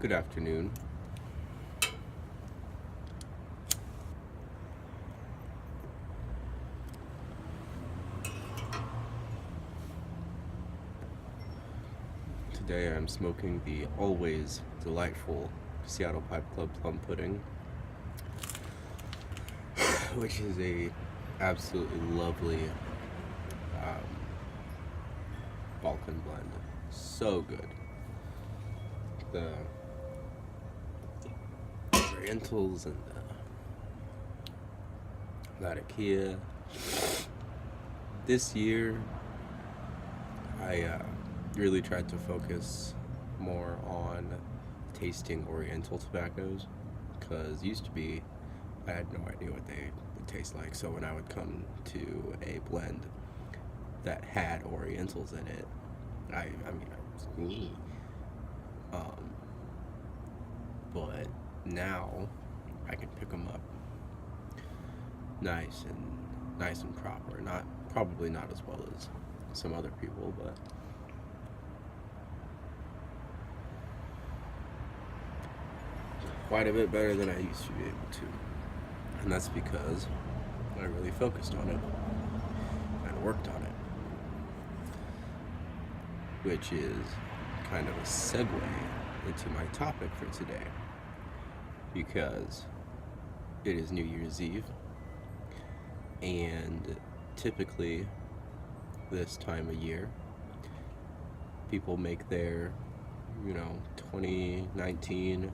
Good afternoon. Today I'm smoking the always delightful Seattle Pipe Club Plum Pudding, which is a absolutely lovely um, Balkan blend. So good. The Orientals and the Latakia. This year, I really tried to focus more on tasting Oriental tobaccos, because used to be I had no idea what they would taste like. So when I would come to a blend that had Orientals in it, I was, um, but now I can pick them up nice and proper. Not probably not as well as some other people, but quite a bit better than I used to be able to. And that's because I really focused on it and worked on it, which is kind of a segue into my topic for today, because it is New Year's Eve, and typically this time of year people make their 2019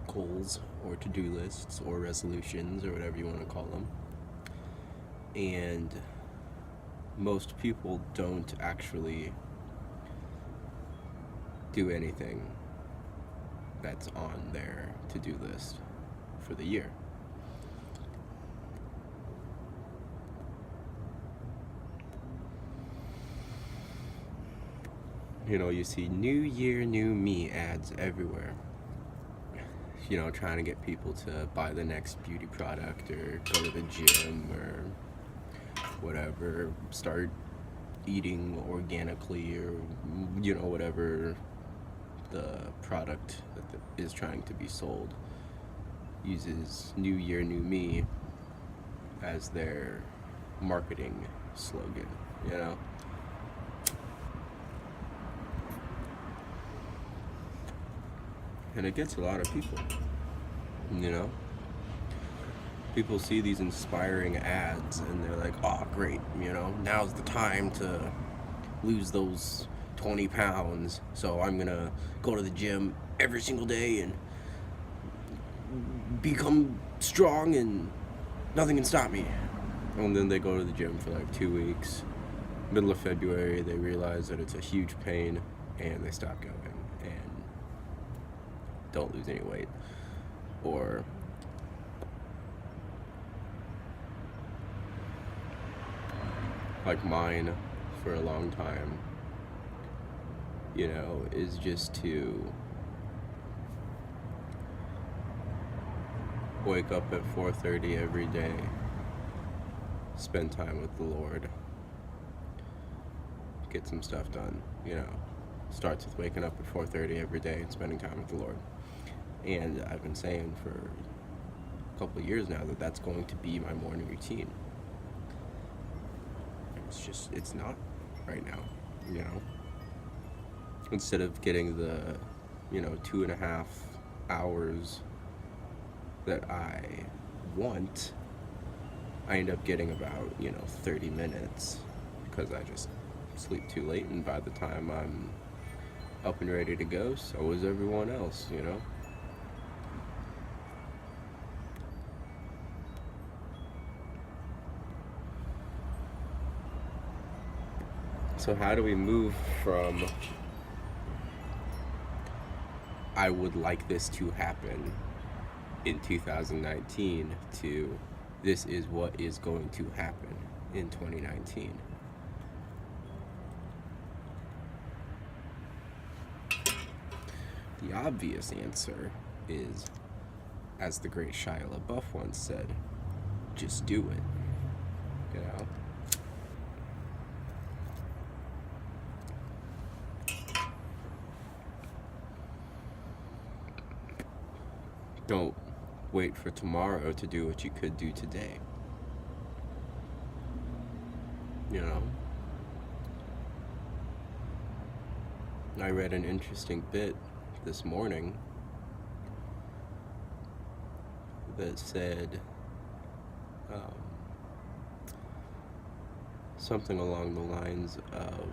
goals or to-do lists or resolutions or whatever you want to call them, and most people don't actually do anything that's on their to-do list for the year. You see New Year, New Me ads everywhere. Trying to get people to buy the next beauty product or go to the gym or whatever, start eating organically or, whatever the product that is trying to be sold uses New Year, New Me as their marketing slogan. And it gets a lot of people. People see these inspiring ads and they're like, oh, great, now's the time to lose those 20 pounds. So I'm gonna go to the gym every single day and become strong and nothing can stop me. And then they go to the gym for like 2 weeks. Middle of February, they realize that it's a huge pain and they stop going and don't lose any weight. Or like mine for a long time, is just to wake up at 4:30 every day, spend time with the Lord, get some stuff done. Starts with waking up at 4:30 every day and spending time with the Lord. And I've been saying for a couple of years now that that's going to be my morning routine. It's not right now. Instead of getting the 2.5 hours that I want, I end up getting about 30 minutes, because I just sleep too late, and by the time I'm up and ready to go, so is everyone else. So how do we move from I would like this to happen in 2019 to this is what is going to happen in 2019? The obvious answer is, as the great Shia LaBeouf once said, just do it. Don't wait for tomorrow to do what you could do today. You know? I read an interesting bit this morning that said something along the lines of,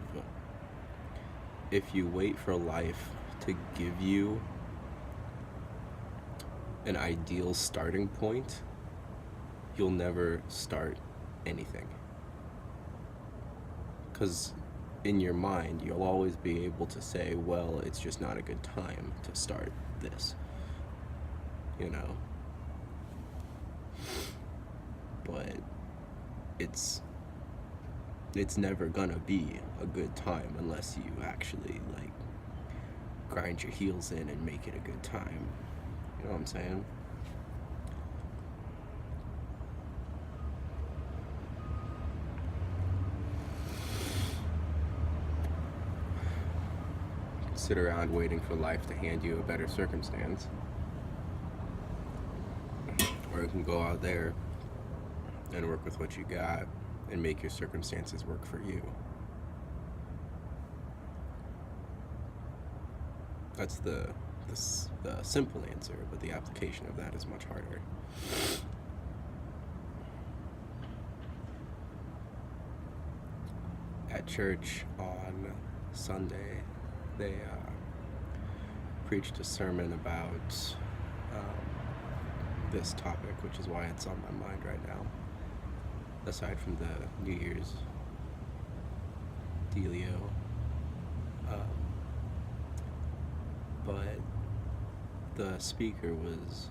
if you wait for life to give you an ideal starting point, you'll never start anything. Because in your mind, you'll always be able to say, well, it's just not a good time to start this, you know? But it's never gonna be a good time unless you actually, like, grind your heels in and make it a good time. You know what I'm saying? Sit around waiting for life to hand you a better circumstance. Or you can go out there and work with what you got and make your circumstances work for you. That's the simple answer, but the application of that is much harder. At church on Sunday, they preached a sermon about this topic, which is why it's on my mind right now, aside from the New Year's dealio. But the speaker was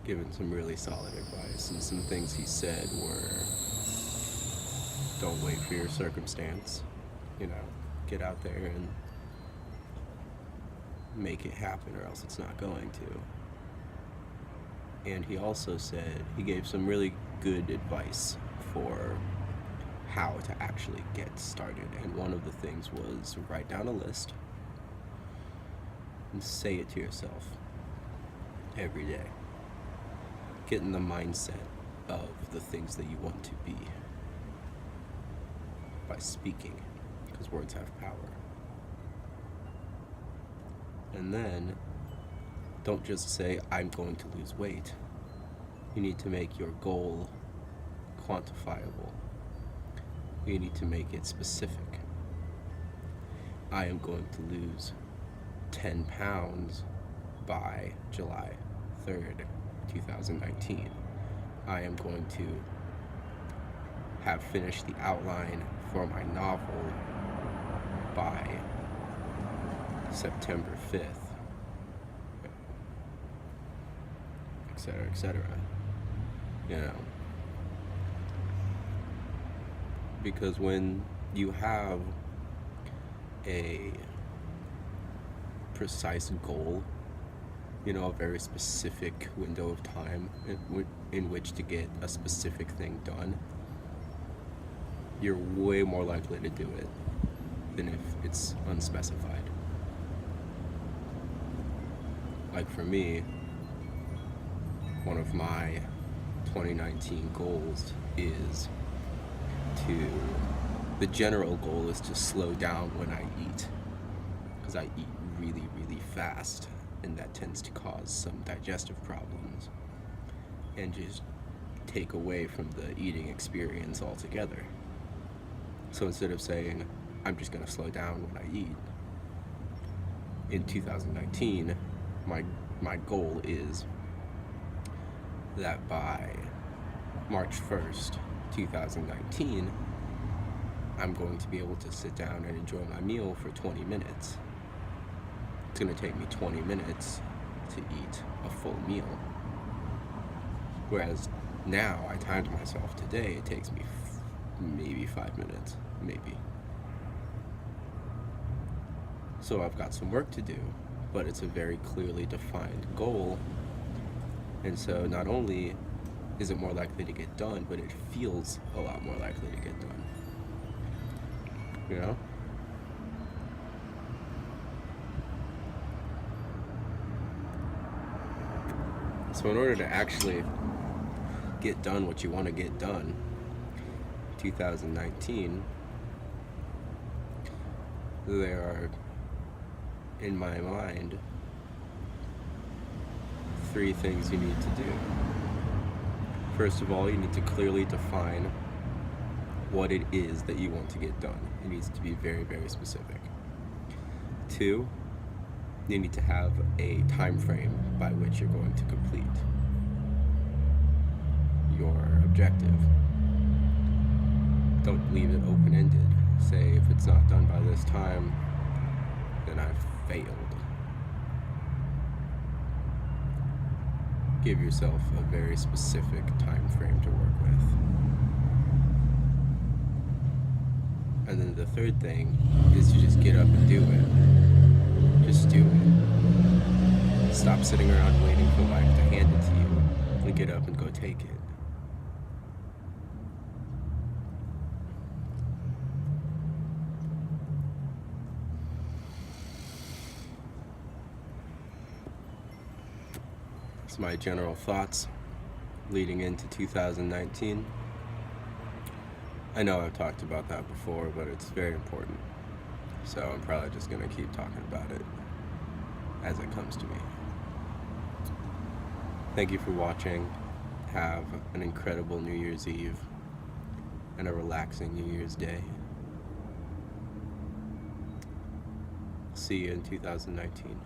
given some really solid advice, and some things he said were, don't wait for your circumstance, you know, get out there and make it happen, or else it's not going to. And he also said, he gave some really good advice for how to actually get started, and one of the things was write down a list and say it to yourself every day. Get in the mindset of the things that you want to be by speaking, because words have power. And then don't just say, I'm going to lose weight. You need to make your goal quantifiable. You need to make it specific. I am going to lose 10 pounds by July 3rd, 2019. I am going to have finished the outline for my novel by September 5th, etc., etc. You know, because when you have a precise goal, you know, a very specific window of time in which to get a specific thing done, you're way more likely to do it than if it's unspecified. Like for me, one of my 2019 goals is the general goal is to slow down when I eat, because I eat really, really fast, and that tends to cause some digestive problems and just take away from the eating experience altogether. So instead of saying, I'm just gonna slow down when I eat, in 2019, my goal is that by March 1st, 2019, I'm going to be able to sit down and enjoy my meal for 20 minutes. It's going to take me 20 minutes to eat a full meal. Whereas now, I timed myself today, it takes me maybe 5 minutes, maybe. So I've got some work to do, but it's a very clearly defined goal. And so not only is it more likely to get done, but it feels a lot more likely to get done. You know? So in order to actually get done what you want to get done, 2019, there are, in my mind, 3 things you need to do. First of all, you need to clearly define what it is that you want to get done. It needs to be very, very specific. 2, you need to have a time frame by which you're going to complete your objective. Don't leave it open-ended. Say, if it's not done by this time, then I've failed. Give yourself a very specific time frame to work with. And then the third thing is to just get up and do it. Just do it. Stop sitting around waiting for life to hand it to you, and get up and go take it. That's my general thoughts leading into 2019. I know I've talked about that before, but it's very important. So I'm probably just going to keep talking about it as it comes to me. Thank you for watching. Have an incredible New Year's Eve and a relaxing New Year's Day. See you in 2019.